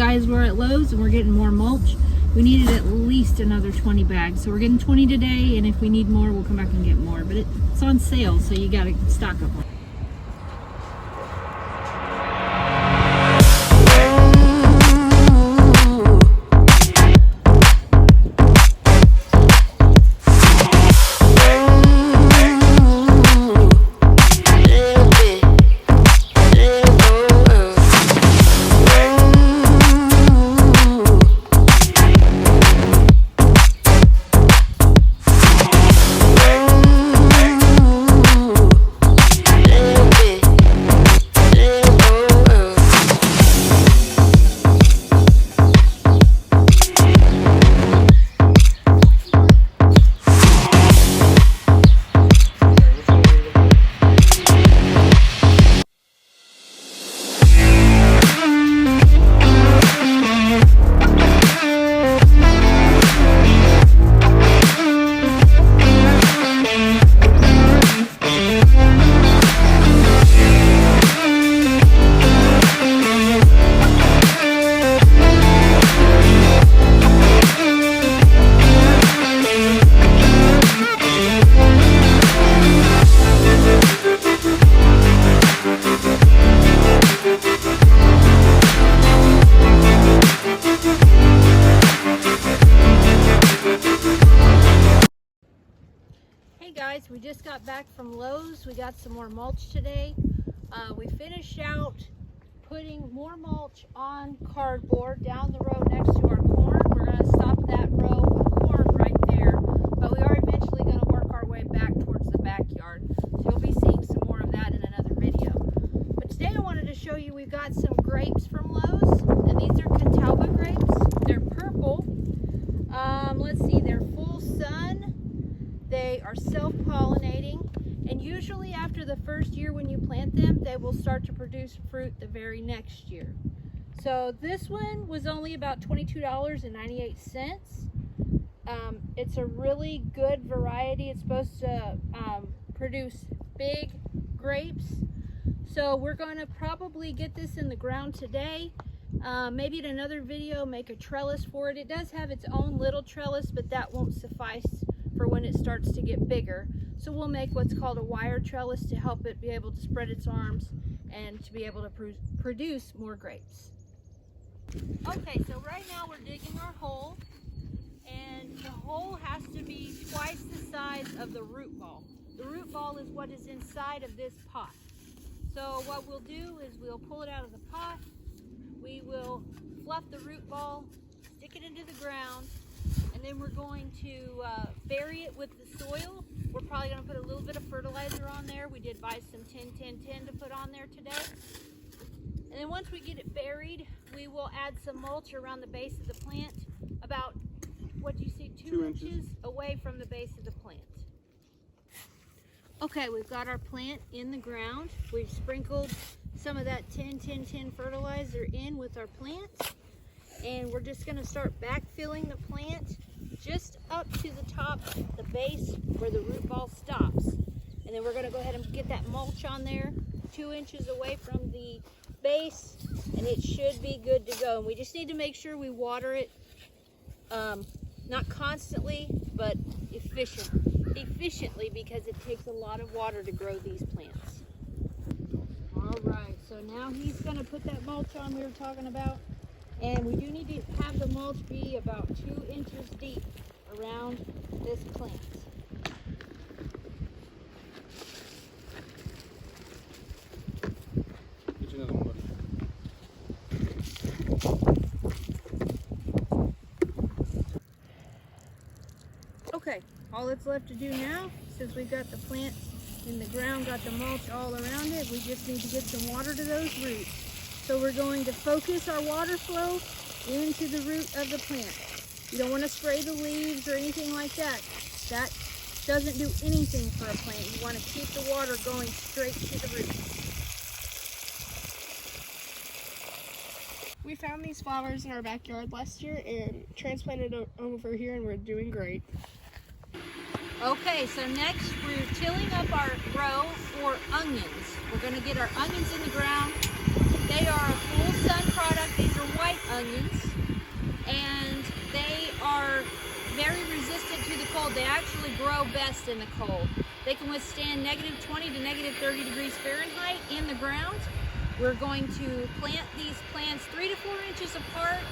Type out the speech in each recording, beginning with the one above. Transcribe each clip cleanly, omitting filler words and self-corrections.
guys were at Lowe's and we're getting more mulch. We needed at least another 20 bags. So we're getting 20 today, and if we need more, we'll come back and get more. But it's on sale, so you gotta stock up on it. Guys, we just got back from Lowe's. We got some more mulch today. We finished out putting more mulch on cardboard down the road next to our corn. We're going to stop that row of corn right there, but we are eventually going to work our way back towards the backyard. So you'll be seeing some more of that in another video. But today I wanted to show you we've got some grapes from Lowe's, and these are Catawba grapes. They're purple. Let's see, they're full sun. They are self-pollinating, and usually after the first year when you plant them, they will start to produce fruit the very next year. So this one was only about $22.98. It's a really good variety. It's supposed to produce big grapes. So we're going to probably get this in the ground today. Maybe in another video make a trellis for it. It does have its own little trellis, but that won't suffice for when it starts to get bigger. So we'll make what's called a wire trellis to help it be able to spread its arms and to be able to produce more grapes. Okay, so right now we're digging our hole, and the hole has to be twice the size of the root ball. The root ball is what is inside of this pot. So what we'll do is we'll pull it out of the pot, we will fluff the root ball, stick it into the ground, and then we're going to bury it with the soil. We're probably going to put a little bit of fertilizer on there. We did buy some 10-10-10 to put on there today. And then once we get it buried, we will add some mulch around the base of the plant, about, what do you see, 2 inches away from the base of the plant. Okay, we've got our plant in the ground. We've sprinkled some of that 10-10-10 fertilizer in with our plant. And we're just going to start backfilling the plant just up to the top, the base where the root ball stops. And then we're going to go ahead and get that mulch on there 2 inches away from the base, and it should be good to go. And we just need to make sure we water it, not constantly, but efficiently, because it takes a lot of water to grow these plants. All right, so now he's going to put that mulch on we were talking about. And we do need to have the mulch be about 2 inches deep around this plant. Get you another one, buddy. Okay, all that's left to do now, since we've got the plant in the ground, got the mulch all around it, we just need to get some water to those roots. So we're going to focus our water flow into the root of the plant. You don't want to spray the leaves or anything like that. That doesn't do anything for a plant. You want to keep the water going straight to the root. We found these flowers in our backyard last year and transplanted over here, and we're doing great. Okay, so next we're tilling up our row for onions. We're going to get our onions in the ground. They are a full sun product. These are white onions, and they are very resistant to the cold. They actually grow best in the cold. They can withstand -20 to -30 degrees Fahrenheit in the ground. We're going to plant these plants 3 to 4 inches apart,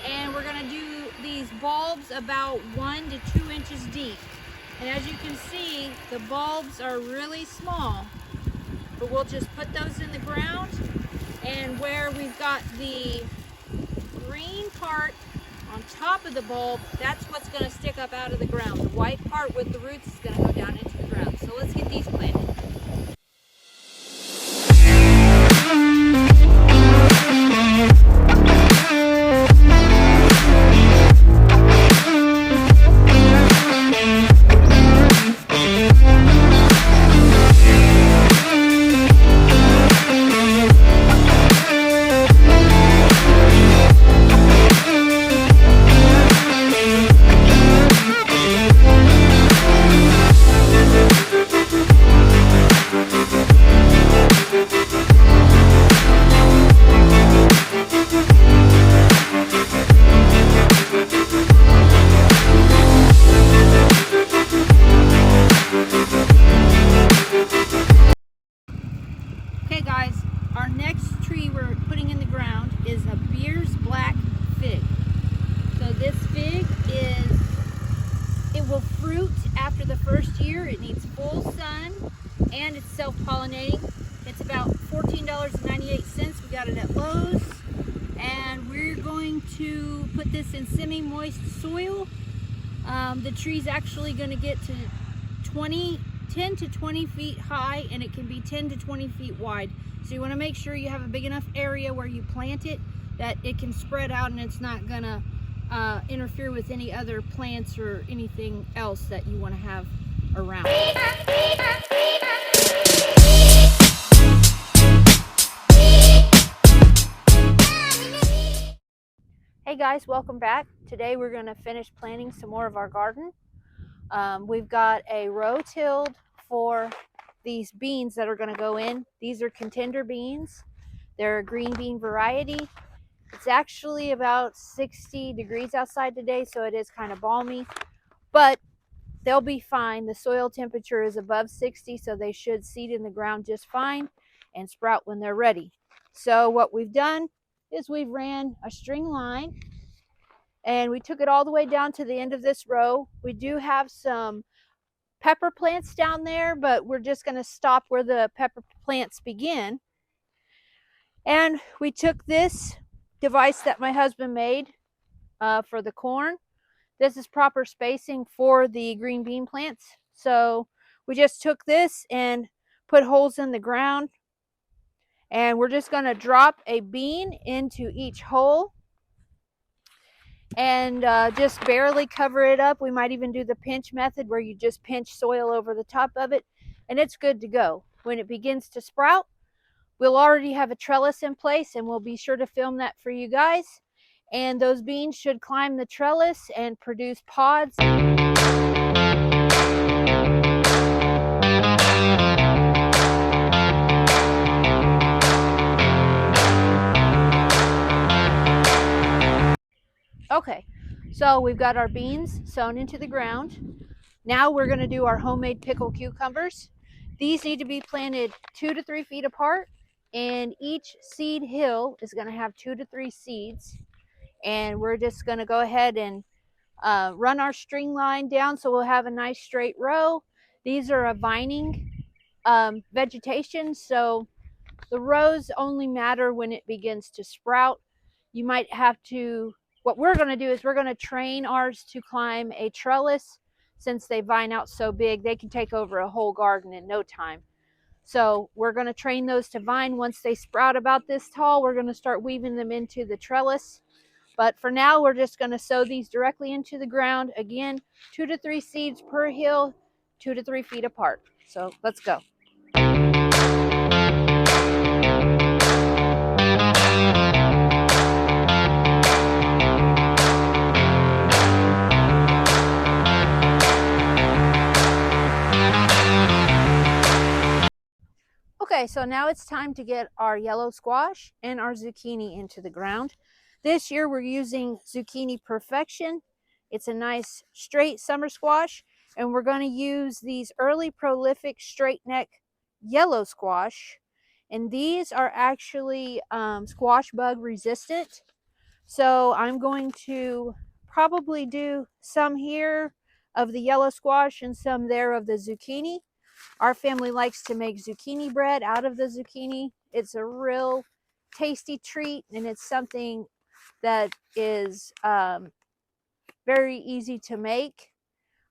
and we're going to do these bulbs about 1 to 2 inches deep. And as you can see, the bulbs are really small, but we'll just put those in the ground. And where we've got the green part on top of the bulb, that's what's going to stick up out of the ground. The white part with the roots is going to go down into the ground. So let's get these planted. Okay guys, our next tree we're putting in the ground is a Beers Black Fig. So this fig it will fruit after the first year. It needs full sun and it's self-pollinating. It's about $14.98. We got it at Lowe's. And we're going to put this in semi-moist soil. The tree's actually going to get to 10 to 20 feet high, and it can be 10 to 20 feet wide. So you want to make sure you have a big enough area where you plant it that it can spread out and it's not going to interfere with any other plants or anything else that you want to have around. Hey guys, welcome back. Today we're going to finish planting some more of our garden. We've got a row tilled for these beans that are going to go in. These are contender beans. They're a green bean variety. It's actually about 60 degrees outside today, so it is kind of balmy, but they'll be fine. The soil temperature is above 60, so they should seed in the ground just fine and sprout when they're ready. So what we've done is we've ran a string line and we took it all the way down to the end of this row. We do have some pepper plants down there, but we're just going to stop where the pepper plants begin. And we took this device that my husband made for the corn. This is proper spacing for the green bean plants. So we just took this and put holes in the ground, and we're just going to drop a bean into each hole and just barely cover it up. We might even do the pinch method where you just pinch soil over the top of it, and it's good to go. When it begins to sprout, we'll already have a trellis in place, and we'll be sure to film that for you guys. And those beans should climb the trellis and produce pods. Okay, so we've got our beans sown into the ground. Now we're going to do our homemade pickled cucumbers. These need to be planted 2 to 3 feet apart, and each seed hill is going to have 2 to 3 seeds. And we're just going to go ahead and run our string line down so we'll have a nice straight row. These are a vining vegetation, so the rows only matter when it begins to sprout. You might have to, what we're going to do is we're going to train ours to climb a trellis. Since they vine out so big, they can take over a whole garden in no time. So we're going to train those to vine. Once they sprout about this tall, we're going to start weaving them into the trellis. But for now, we're just going to sow these directly into the ground. Again, 2 to 3 seeds per hill, 2 to 3 feet apart. So let's go. Okay, Okay, so now it's time to get our yellow squash and our zucchini into the ground. This year we're using Zucchini Perfection. It's a nice straight summer squash, and we're going to use these early prolific straight neck yellow squash. And these are actually squash bug resistant. So I'm going to probably do some here of the yellow squash and some there of the zucchini. Our family likes to make zucchini bread out of the zucchini. It's a real tasty treat, and it's something that is very easy to make.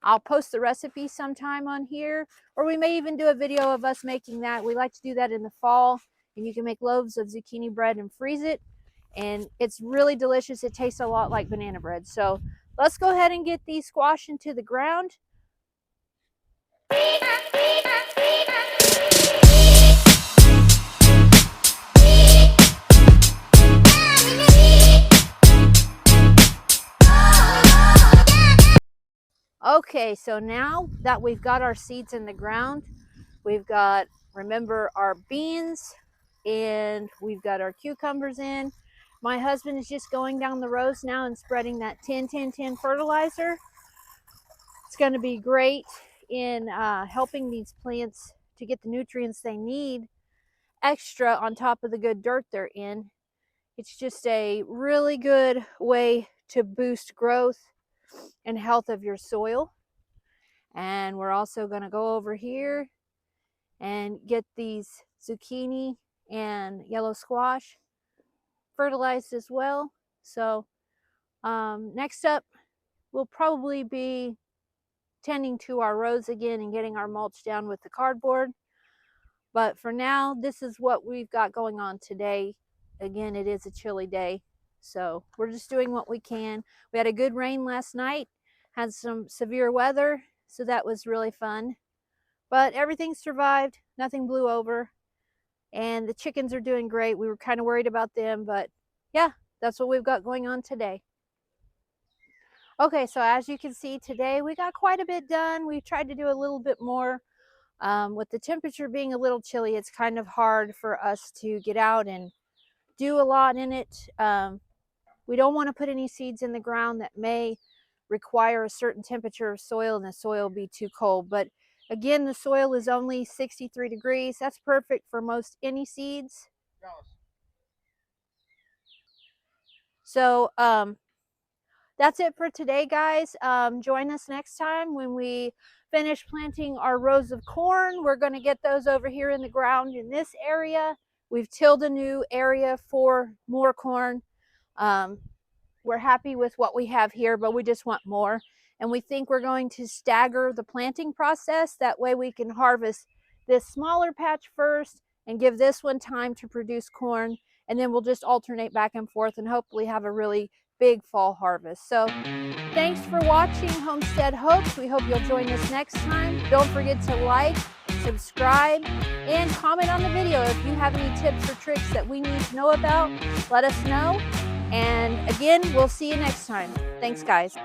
I'll post the recipe sometime on here, or we may even do a video of us making that. We like to do that in the fall, and you can make loaves of zucchini bread and freeze it, and it's really delicious. It tastes a lot like banana bread. So let's go ahead and get these squash into the ground. Okay, so now that we've got our seeds in the ground, we've got, remember, our beans, and we've got our cucumbers in. My husband is just going down the rows now and spreading that 10-10-10 fertilizer. It's going to be great in helping these plants to get the nutrients they need extra on top of the good dirt they're in. It's just a really good way to boost growth and health of your soil. And we're also going to go over here and get these zucchini and yellow squash fertilized as well. So next up, we'll probably be tending to our rows again and getting our mulch down with the cardboard. But for now, this is what we've got going on today. Again, it is a chilly day, so we're just doing what we can. We had a good rain last night, had some severe weather, so that was really fun. But everything survived, nothing blew over, and the chickens are doing great. We were kind of worried about them, but yeah, that's what we've got going on today. Okay, so as you can see today, we got quite a bit done. We tried to do a little bit more. With the temperature being a little chilly, it's kind of hard for us to get out and do a lot in it. We don't want to put any seeds in the ground that may require a certain temperature of soil and the soil be too cold. But again, the soil is only 63 degrees. That's perfect for most any seeds. So that's it for today, guys. Join us next time when we finish planting our rows of corn. We're going to get those over here in the ground in this area. We've tilled a new area for more corn. We're happy with what we have here, but we just want more. And we think we're going to stagger the planting process. That way we can harvest this smaller patch first and give this one time to produce corn. And then we'll just alternate back and forth and hopefully have a really big fall harvest. So thanks for watching Homestead Hopes. We hope you'll join us next time. Don't forget to like, subscribe, and comment on the video. If you have any tips or tricks that we need to know about, let us know. And again, we'll see you next time. Thanks, guys.